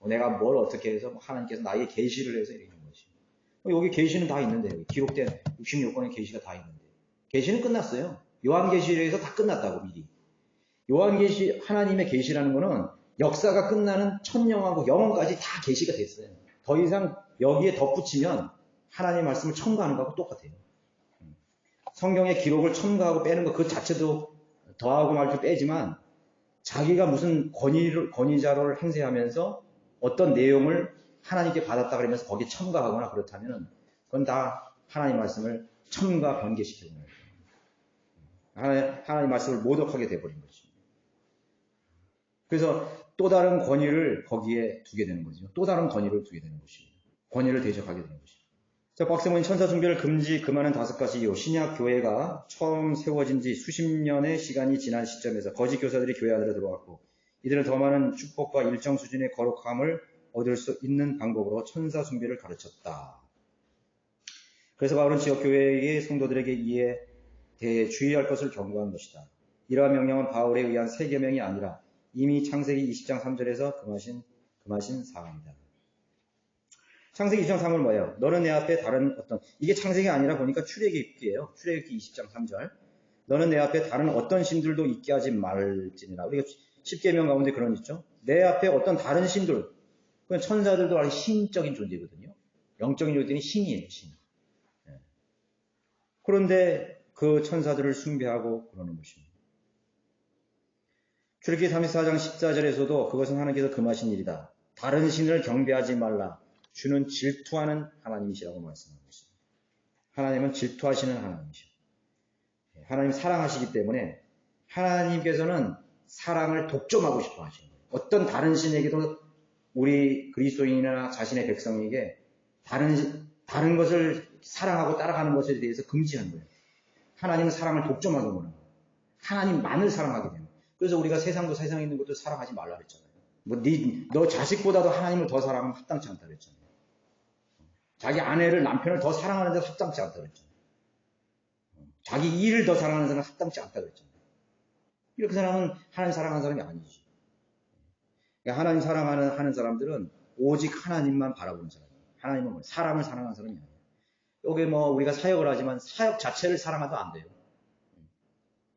내가 뭘 어떻게 해서 하나님께서 나에게 계시를 해서 이러는 것이. 여기 계시는 다 있는데 여기 기록된 66권의 계시가 다 있는데 계시는 끝났어요. 요한계시에서 다 끝났다고 미리. 요한계시 하나님의 계시라는 거는 역사가 끝나는 천년하고 영원까지 다 계시가 됐어요. 더 이상 여기에 덧붙이면 하나님의 말씀을 첨가하는 거하고 똑같아요. 성경의 기록을 첨가하고 빼는 거 그 자체도 더하고 말고 빼지만 자기가 무슨 권위자를 행세하면서 어떤 내용을 하나님께 받았다 그러면서 거기에 첨가하거나 그렇다면 그건 다 하나님 말씀을 첨가 변개시키는 거예요. 하나님 말씀을 모독하게 돼버린 거죠. 그래서 또 다른 권위를 거기에 두게 되는 거죠. 또 다른 권위를 두게 되는 것이죠. 권위를 대적하게 되는 것이죠. 자, 박스모인 천사 숭배를 금하는 5가지 이유. 신약 교회가 처음 세워진 지 수십 년의 시간이 지난 시점에서 거짓 교사들이 교회 안으로 들어왔고 이들은 더 많은 축복과 일정 수준의 거룩함을 얻을 수 있는 방법으로 천사 숭배를 가르쳤다. 그래서 바울은 지역 교회의 성도들에게 이에 대해 주의할 것을 경고한 것이다. 이러한 명령은 바울에 의한 새 계명이 아니라 이미 창세기 20장 3절에서 금하신 사항이다. 창세기 20장 3절은 뭐예요? 너는 내 앞에 다른 이게 창세기 아니라 보니까 출애굽기예요. 출애굽기 20장 3절. 너는 내 앞에 다른 어떤 신들도 있게 하지 말지니라. 우리가 10계명 가운데 그런 있죠. 내 앞에 어떤 다른 신들, 그건 천사들도 아주 신적인 존재거든요. 영적인 존재는 신이에요, 신. 그런데 그 천사들을 숭배하고 그러는 것입니다. 출애굽기 34장 14절에서도 그것은 하나님께서 금하신 일이다. 다른 신을 경배하지 말라. 주는 질투하는 하나님이시라고 말씀하고 있습니다. 하나님은 질투하시는 하나님이시죠. 하나님 사랑하시기 때문에 하나님께서는 사랑을 독점하고 싶어 하시는 거예요. 어떤 다른 신에게도 우리 그리스도인이나 자신의 백성에게 다른 것을 사랑하고 따라가는 것에 대해서 금지하는 거예요. 하나님은 사랑을 독점하게 원하는 거예요. 하나님만을 사랑하게 되는 거예요. 그래서 우리가 세상에 있는 것도 사랑하지 말라 그랬잖아요. 너 자식보다도 하나님을 더 사랑하면 합당치 않다 그랬잖아요. 자기 아내를, 남편을 더 사랑하는 데는 합당치 않다 그랬잖아요. 자기 일을 더 사랑하는 사람은 합당치 않다 그랬잖아요. 이렇게 사람은 하나님 사랑하는 사람이 아니지. 그러니까 하나님 사랑하는 사람들은 오직 하나님만 바라보는 사람이에요. 하나님은 뭐 사람을 사랑하는 사람이 아니에요. 여기 우리가 사역을 하지만 사역 자체를 사랑해도 안 돼요.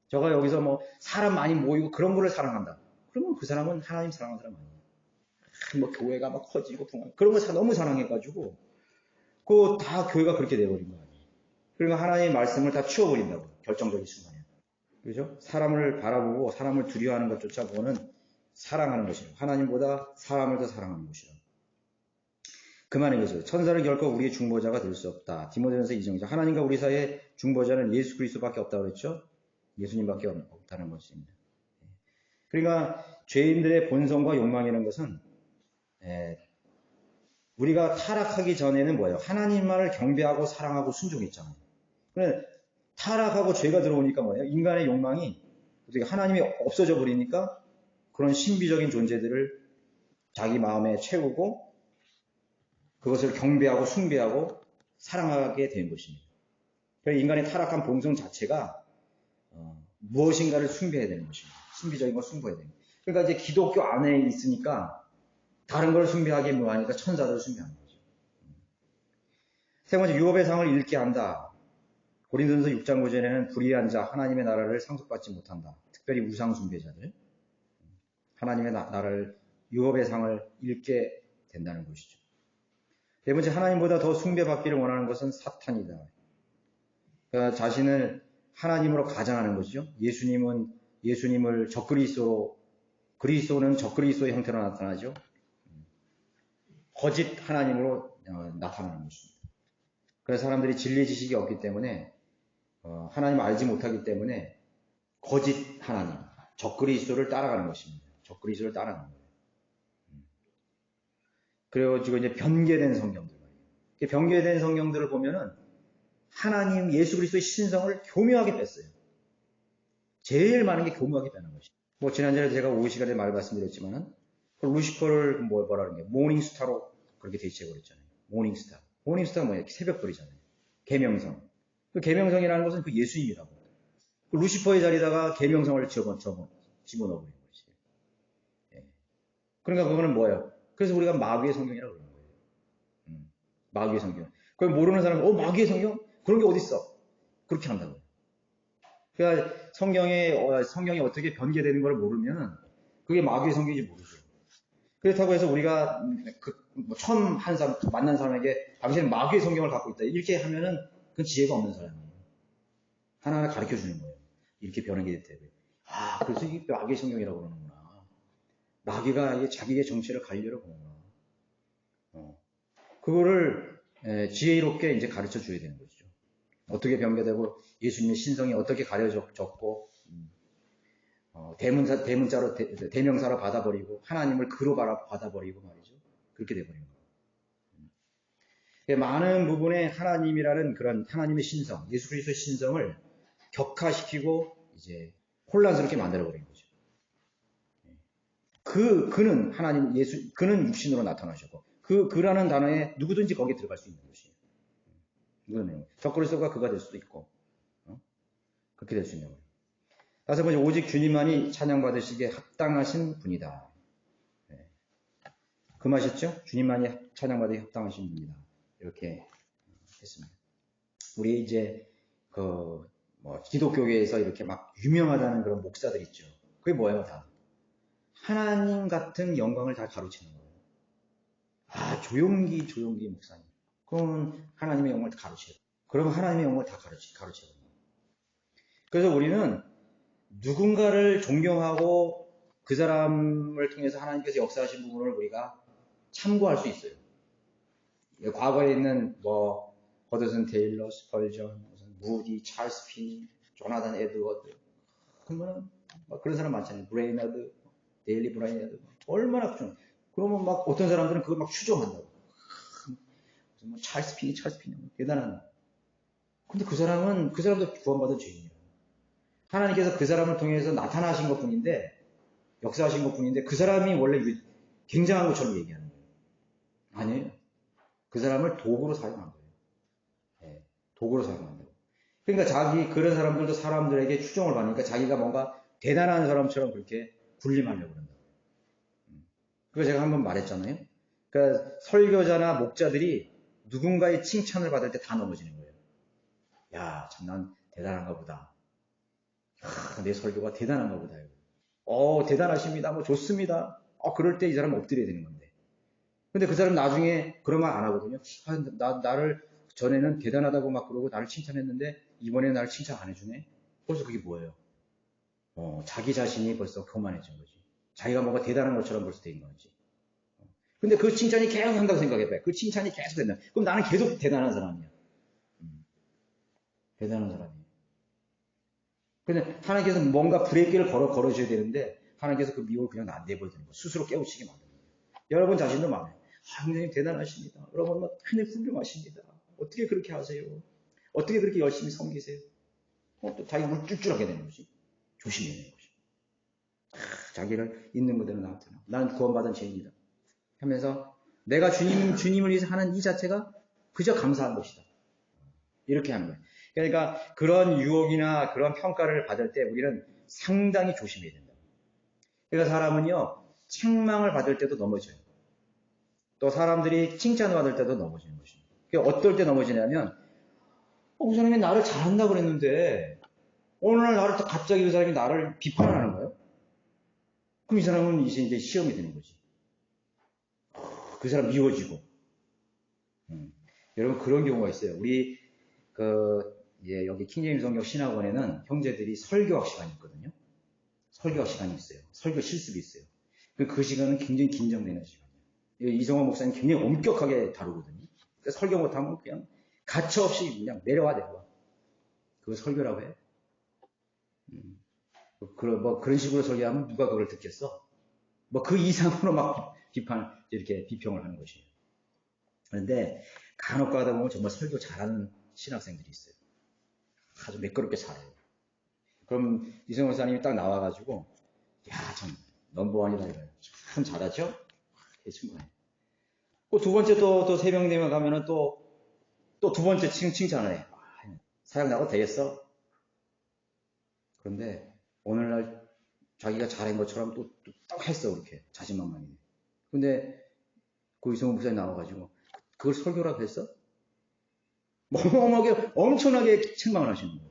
저가 여기서 사람 많이 모이고 그런 거를 사랑한다. 그러면 그 사람은 하나님 사랑하는 사람 아니에요. 교회가 커지고 그런 거 너무 사랑해가지고 다 교회가 그렇게 돼버린 거 아니에요. 그러니까 하나님의 말씀을 다 치워버린다고. 결정적인 순간에. 그죠? 사람을 바라보고 사람을 두려워하는 것조차 그거는 사랑하는 것이라고. 하나님보다 사람을 더 사랑하는 것이라고. 그만한 거죠. 천사는 결코 우리의 중보자가 될 수 없다. 디모데전서 2장. 하나님과 우리 사이의 중보자는 예수 그리스도밖에 없다고 그랬죠? 예수님밖에 없다는 것입니다. 그러니까 죄인들의 본성과 욕망이라는 것은 우리가 타락하기 전에는 뭐예요? 하나님만을 경배하고 사랑하고 순종했잖아요. 그런데 타락하고 죄가 들어오니까 뭐예요? 인간의 욕망이 하나님이 없어져 버리니까 그런 신비적인 존재들을 자기 마음에 채우고 그것을 경배하고 숭배하고 사랑하게 된 것입니다. 그래서 인간의 타락한 본성 자체가 무엇인가를 숭배해야 되는 것입니다. 신비적인 걸 숭배해야 되는 거예요. 그러니까 이제 기독교 안에 있으니까 다른 걸 숭배하기 뭐하니까 천사들을 숭배하는 거죠. 세 번째, 유업의 상을 잃게 한다. 고린도전서 6장 9절에는 불의한 자, 하나님의 나라를 상속받지 못한다. 특별히 우상 숭배자들. 하나님의 나라를, 유업의 상을 잃게 된다는 것이죠. 네 번째, 하나님보다 더 숭배받기를 원하는 것은 사탄이다. 그러니까 자신을 하나님으로 가장하는 것이죠. 예수님을 그리스도는 적그리스도의 형태로 나타나죠. 거짓 하나님으로 나타나는 것입니다. 그래서 사람들이 진리의 지식이 없기 때문에 하나님을 알지 못하기 때문에 거짓 하나님, 적그리스도를 따라가는 것입니다. 적그리스도를 따라가는 거예요. 그래가지고 이제 변개된 성경들. 변개된 성경들을 보면은 하나님 예수 그리스도의 신성을 교묘하게 뺐어요. 제일 많은 게 교묘하게 빼는 것이죠. 지난번에 제가 오후 시간에 말씀드렸지만은 루시퍼를 뭐라는 게 모닝스타로 그렇게 대체해버렸잖아요. 모닝스타. 모닝스타가 뭐예요? 새벽별이잖아요. 계명성. 그 계명성이라는 것은 그 예수님이라고. 그 루시퍼의 자리에다가 계명성을 집어넣어버린 거지. 예. 그러니까 그거는 뭐예요? 그래서 우리가 마귀의 성경이라고 그러는 거예요. 마귀의 성경. 그걸 모르는 사람은 마귀의 성경? 그런 게 어딨어? 그렇게 한다고요. 그러니까 성경이 어떻게 변개되는 걸 모르면 그게 마귀의 성경인지 모르죠. 그렇다고 해서 우리가 처음 만난 사람에게 당신은 마귀의 성경을 갖고 있다. 이렇게 하면은 그건 지혜가 없는 사람이에요. 하나하나 가르쳐 주는 거예요. 이렇게 변개됐대요. 그래서 이게 마귀의 성경이라고 그러는구나. 마귀가 자기의 정체를 가리려고 그러는구나. 그거를 지혜롭게 이제 가르쳐 줘야 되는 거죠. 어떻게 변개되고 예수님의 신성이 어떻게 가려졌고 대문자로 대명사로 받아버리고 하나님을 그로 받아버리고 말이죠. 그렇게 돼버린 거예요. 많은 부분에 하나님이라는 그런 하나님의 신성, 예수 그리스도의 신성을 격화시키고 이제 혼란스럽게 만들어버린 거죠. 그는 하나님 예수 그는 육신으로 나타나셨고 그라는 단어에 누구든지 거기에 들어갈 수 있는 것이에요. 이거는 적그리스도가 그가 될 수도 있고 그렇게 될 수 있는 거예요. 다섯 번째, 오직 주님만이 찬양받으시기에 합당하신 분이다. 그 맛이죠? 주님만이 찬양받으기에 합당하신 분이다. 이렇게 했습니다. 우리 이제 기독교계에서 이렇게 막 유명하다는 그런 목사들 있죠. 그게 뭐예요, 다? 하나님 같은 영광을 다 가로채는 거예요. 조용기 목사님. 그건 하나님의 영광을 다 가로채요. 그러면 하나님의 영광을 다 가로채요. 그래서 우리는 누군가를 존경하고 그 사람을 통해서 하나님께서 역사하신 부분을 우리가 참고할 수 있어요. 과거에 있는 버더슨 테일러, 스펄전, 무디, 찰스 피니, 조나단 에드워드, 그런 사람 많잖아요. 브레이너드, 데일리 브라이너드, 얼마나 좀 그러면 막 어떤 사람들은 그걸 막 추종한다고. 찰스 피니 대단한. 근데 그 사람도 구원받은 죄인이에요. 하나님께서 그 사람을 통해서 나타나신 것 뿐인데, 역사하신 것 뿐인데, 그 사람이 원래 굉장한 것처럼 얘기하는 거예요. 아니에요. 그 사람을 도구로 사용한 거예요. 도구로 사용한 거예요. 그러니까 그런 사람들도 사람들에게 추종을 받으니까 자기가 뭔가 대단한 사람처럼 그렇게 군림하려고 그런다. 그거 제가 한번 말했잖아요. 그러니까 설교자나 목자들이 누군가의 칭찬을 받을 때 다 넘어지는 거예요. 야, 참 난 대단한가 보다. 내 설교가 대단한가 보다. 대단하십니다. 좋습니다. 그럴 때 이 사람 엎드려야 되는 건데. 근데 그 사람 나중에 그런 말 안 하거든요. 나를 전에는 대단하다고 막 그러고 나를 칭찬했는데 이번에 나를 칭찬 안 해주네. 벌써 그게 뭐예요? 자기 자신이 벌써 교만해진 거지. 자기가 뭔가 대단한 것처럼 벌써 된 거지. 근데 그 칭찬이 계속 한다고 생각해봐요. 그 칭찬이 계속 된다. 그럼 나는 계속 대단한 사람이야. 대단한 사람이에요. 근데 하나님께서 뭔가 브레이크를 걸어줘야 되는데 하나님께서 그 미혹을 그냥 내버려 두는 거예요. 스스로 깨우치게 만드는 거예요. 여러분 자신도 말해요. 하나님 대단하십니다. 여러분 하나님 훌륭하십니다. 어떻게 그렇게 하세요? 어떻게 그렇게 열심히 섬기세요? 또 자기가 물 쭈쭈하게 되는 거지. 조심해야 되는 거지. 자기를 있는 그대로 나타나. 나는 구원받은 죄인이다. 하면서 내가 주님을 위해서 하는 이 자체가 그저 감사한 것이다. 이렇게 하는 거예요. 그러니까 그런 유혹이나 그런 평가를 받을 때 우리는 상당히 조심해야 된다. 그러니까 사람은요, 책망을 받을 때도 넘어져요. 또 사람들이 칭찬을 받을 때도 넘어지는 것입니다. 어떨 때 넘어지냐면, 그 사람이 나를 잘한다고 그랬는데, 어느 날 갑자기 그 사람이 나를 비판하는 거예요? 그럼 이 사람은 이제 시험이 되는 거지. 그 사람 미워지고. 여러분, 그런 경우가 있어요. 우리, 여기 킹제임스 성경 신학원에는 형제들이 설교학 시간이 있거든요. 설교학 시간이 있어요. 설교 실습이 있어요. 그 시간은 굉장히 긴장되는 시간이에요. 이성호 목사님 굉장히 엄격하게 다루거든요. 그러니까 설교 못하면 그냥 가차없이 그냥 내려와. 그거 설교라고 해요. 그런 식으로 설교하면 누가 그걸 듣겠어? 그 이상으로 막 이렇게 비평을 하는 것이에요. 그런데 간혹 가다 보면 정말 설교 잘하는 신학생들이 있어요. 아주 매끄럽게 잘해요. 그럼 이성호 목사님이 딱 나와가지고, 참 넘버원이다 이거예요. 참 잘하죠? 충분해. 두 번째 또 새벽 되면 가면은 또 두 번째 칭찬을 해. 사역 나도 되겠어? 그런데 오늘날 자기가 잘한 것처럼 또 딱 했어, 그렇게. 자신만만히. 근데 그 이성호 목사님 나와가지고 그걸 설교라고 했어? 엄청나게 책망을 하시는 거예요.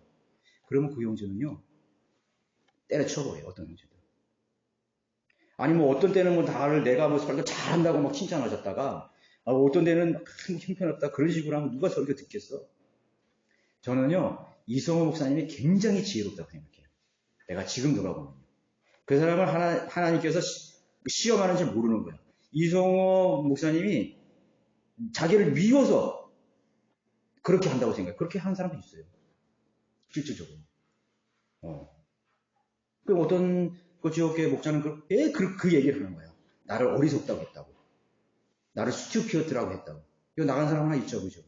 그러면 그 형제는요, 때려쳐버려요, 어떤 형제들. 아니, 어떤 때는 내가 설교 잘한다고 막 칭찬하셨다가, 어떤 데는 형편없다 그런 식으로 하면 누가 설교 듣겠어? 저는요, 이성호 목사님이 굉장히 지혜롭다고 생각해요. 내가 지금 돌아보면요. 그 사람을 하나님께서 시험하는 줄 모르는 거야. 이성호 목사님이 자기를 미워서 그렇게 한다고 생각해요. 그렇게 하는 사람도 있어요. 실질적으로. 그 어떤 그 지역교회 목사는 그 얘기를 하는 거예요. 나를 어리석다고 했다고. 나를 스튜피어트라고 했다고. 이거 나간 사람 하나 있죠, 그죠?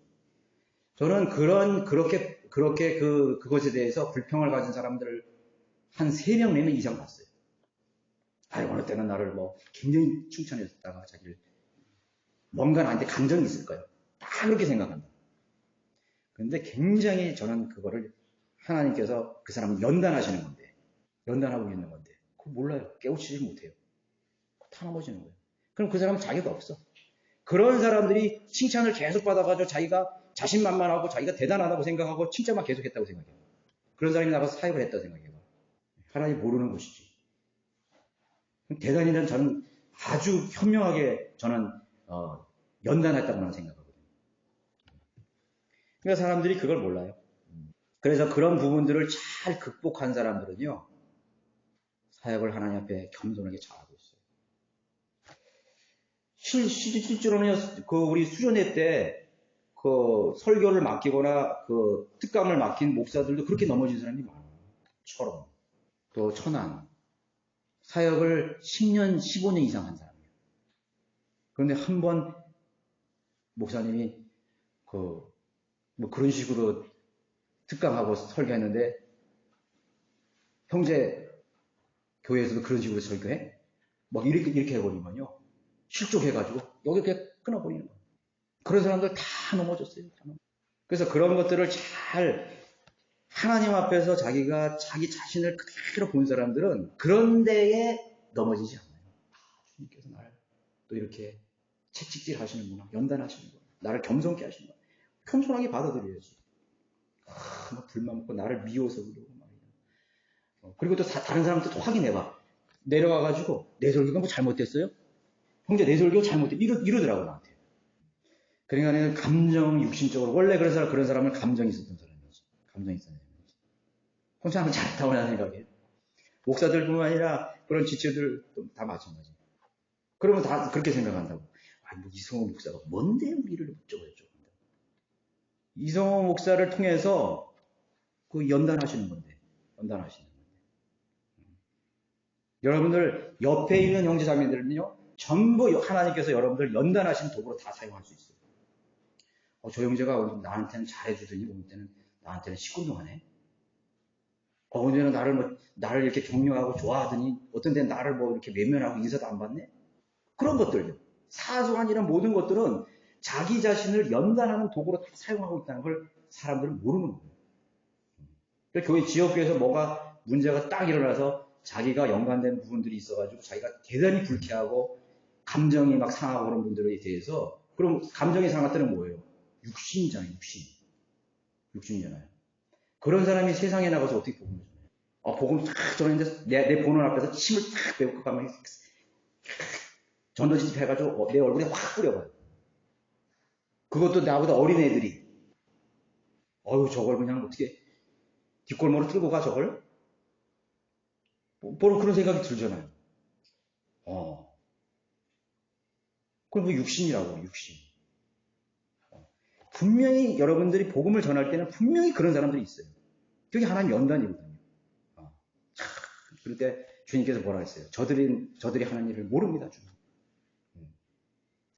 저는 그렇게 그것에 대해서 불평을 가진 사람들을 한 3명, 4명 이상 봤어요. 어느 때는 나를 굉장히 칭찬했다가 자기를 뭔가 나한테 감정이 있을 거예요. 다 그렇게 생각한다. 그런데 굉장히 저는 그거를 하나님께서 그 사람을 연단하시는 건데, 연단하고 있는 건데, 그거 몰라요. 깨우치지 못해요. 다 넘어지는 거예요. 그럼 그 사람은 자격이 없어. 그런 사람들이 칭찬을 계속 받아가지고 자기가 자신만만하고 자기가 대단하다고 생각하고 칭찬만 계속 했다고 생각해요. 그런 사람이 나가서 사역을 했다고 생각해요. 하나님 모르는 것이지. 대단히는 저는 아주 현명하게 저는 연단했다고 생각하거든요. 그러니까 사람들이 그걸 몰라요. 그래서 그런 부분들을 잘 극복한 사람들은요, 사역을 하나님 앞에 겸손하게 잘하고 있어요. 실제로는 우리 수련회 때 그 설교를 맡기거나 그 특감을 맡긴 목사들도 그렇게 넘어진 사람이 많아요. 처럼. 또 천안. 사역을 10년, 15년 이상 한 사람이에요. 그런데 한 번 목사님이 그런 식으로 특강하고 설교했는데, 형제 교회에서도 그런 식으로 설교해? 이렇게 해버리면요, 실족해가지고 여기 그냥 끊어버리는 거예요. 그런 사람들 다 넘어졌어요. 그래서 그런 것들을 잘 하나님 앞에서 자기가 자기 자신을 그대로 본 사람들은 그런 데에 넘어지지 않아요. 주님께서 나를 또 이렇게 채찍질 하시는구나, 연단하시는구나, 나를 겸손케 하시는구나. 겸손하게 받아들여야지. 불만 먹고 나를 미워서 그러고 말이야. 그리고 또 다른 사람한테 또 확인해봐. 내려와가지고 내 설교가 잘못됐어요? 형제 내 설교 잘못됐 이러더라고 나한테. 그러니까 감정, 육신적으로 원래 그런 사람은 감정이 있었던 사람이지. 감정이 있었던 사람이지. 혼자 하면 잘했다고 나는 생각해. 목사들뿐만 아니라 그런 지체들도 다 마찬가지. 그러면 다 그렇게 생각한다고. 이성호 목사가 뭔데 우리를 어쩌고 한다. 이성호 목사를 통해서 연단하시는 건데. 여러분들 옆에 있는 형제자매들은요, 전부 하나님께서 여러분들 연단하신 도구로 다 사용할 수 있어요. 저 형제가 나한테는 잘해주더니 어느 때는 나한테는 시큰둥하네. 어느 때는 나를 이렇게 격려하고 좋아하더니 어떤 때는 나를 이렇게 외면하고 인사도 안 받네. 그런 것들요. 사소한 이런 모든 것들은 자기 자신을 연단하는 도구로 다 사용하고 있다는 걸 사람들은 모르는 거예요. 교회 지역교회에서 뭐가 문제가 딱 일어나서 자기가 연관된 부분들이 있어가지고 자기가 대단히 불쾌하고 감정이 막 상하고 그런 분들에 대해서, 그럼 감정이 상할 때는 뭐예요? 육신이잖아요. 육신이잖아요. 그런 사람이 세상에 나가서 어떻게 복음을 전해요? 복음 탁 전했는데 내 보는 앞에서 침을 탁 빼고 가만히 전도지집 해가지고 내 얼굴에 확 뿌려봐요. 그것도 나보다 어린 애들이. 저걸 그냥 어떻게 뒷골목으로 끌고 가, 저걸? 바로 그런 생각이 들잖아요. 그건 육신이라고, 육신. 분명히 여러분들이 복음을 전할 때는 분명히 그런 사람들이 있어요. 그게 하나님 연단이거든요. 그럴 때 주님께서 뭐라 했어요? 저들이 하는 일을 모릅니다, 주님.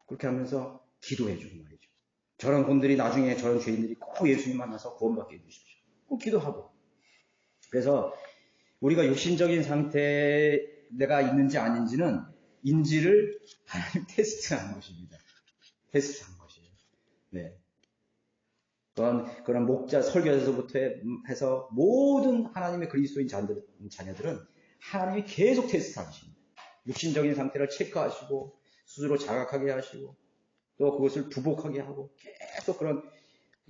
그렇게 하면서 기도해 주고 말이죠. 저런 분들이 나중에 저런 죄인들이 꼭 예수님 만나서 구원받게 해주십시오. 꼭 기도하고. 그래서 우리가 육신적인 상태에 내가 있는지 아닌지는 인지를 하나님 테스트하는 것입니다. 테스트하는 것이에요. 네. 그런 목자 설교에서부터 해서 모든 하나님의 그리스도인 자녀들은 하나님이 계속 테스트하십니다. 육신적인 상태를 체크하시고 스스로 자각하게 하시고 또 그것을 부복하게 하고 계속 그런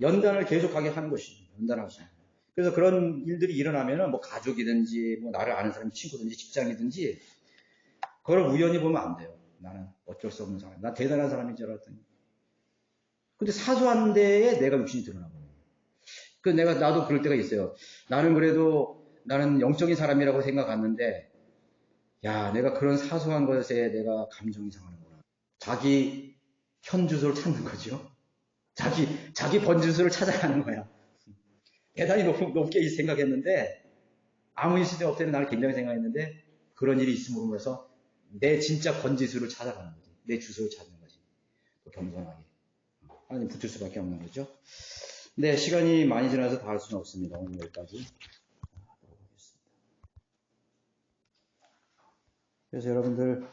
연단을 계속하게 하는 것입니다. 연단하시는. 그래서 그런 일들이 일어나면은 가족이든지 나를 아는 사람, 친구든지 직장이든지 그걸 우연히 보면 안 돼요. 나는 어쩔 수 없는 사람. 난 대단한 사람인 줄 알았더니. 근데 사소한 데에 내가 육신이 드러나거든요. 그래서 나도 그럴 때가 있어요. 나는 영적인 사람이라고 생각했는데, 내가 그런 사소한 것에 내가 감정이 상하는구나. 자기 현 주소를 찾는 거죠. 자기 번 주소를 찾아가는 거야. 대단히 높게 생각했는데, 아무 일도 없다는 나를 굉장히 생각했는데, 그런 일이 있음으로 해서 내 진짜 번지수를 찾아가는 거지. 내 주소를 찾는 거지. 겸손하게. 하나님 붙을 수밖에 없는 거죠. 네, 시간이 많이 지나서 다 할 수는 없습니다. 오늘 여기까지 하도록 하겠습니다. 그래서 여러분들,